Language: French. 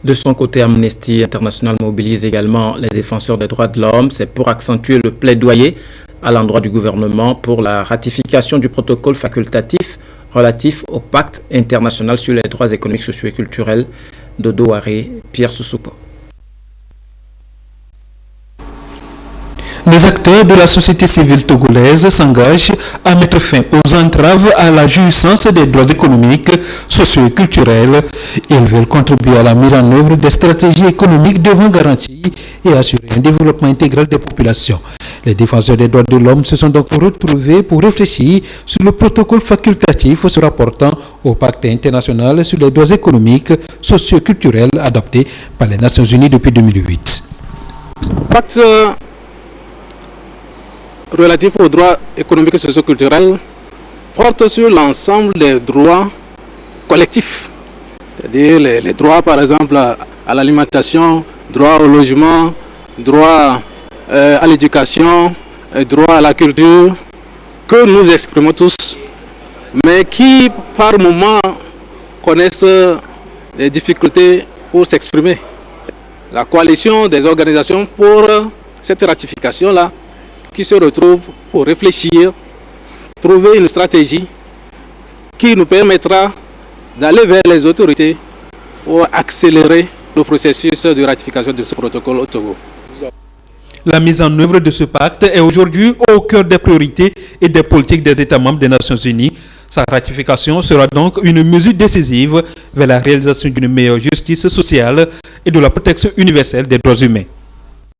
De son côté, Amnesty International mobilise également les défenseurs des droits de l'homme. C'est pour accentuer le plaidoyer à l'endroit du gouvernement pour la ratification du protocole facultatif relatif au pacte international sur les droits économiques, sociaux et culturels de Douaré, Pierre Soussoupo. Les acteurs de la société civile togolaise s'engagent à mettre fin aux entraves à la jouissance des droits économiques, sociaux et culturels. Ils veulent contribuer à la mise en œuvre des stratégies économiques devant garantir et assurer un développement intégral des populations. Les défenseurs des droits de l'homme se sont donc retrouvés pour réfléchir sur le protocole facultatif se rapportant au pacte international sur les droits économiques, sociaux et culturels adopté par les Nations Unies depuis 2008. Pacte relatif aux droits économiques et socioculturels porte sur l'ensemble des droits collectifs, c'est-à-dire les droits par exemple à l'alimentation, droit au logement, droit à l'éducation, droit à la culture, que nous exprimons tous, mais qui par moments connaissent des difficultés pour s'exprimer. La coalition des organisations pour cette ratification-là, qui se retrouvent pour réfléchir, trouver une stratégie qui nous permettra d'aller vers les autorités pour accélérer le processus de ratification de ce protocole au Togo. La mise en œuvre de ce pacte est aujourd'hui au cœur des priorités et des politiques des États membres des Nations Unies. Sa ratification sera donc une mesure décisive vers la réalisation d'une meilleure justice sociale et de la protection universelle des droits humains.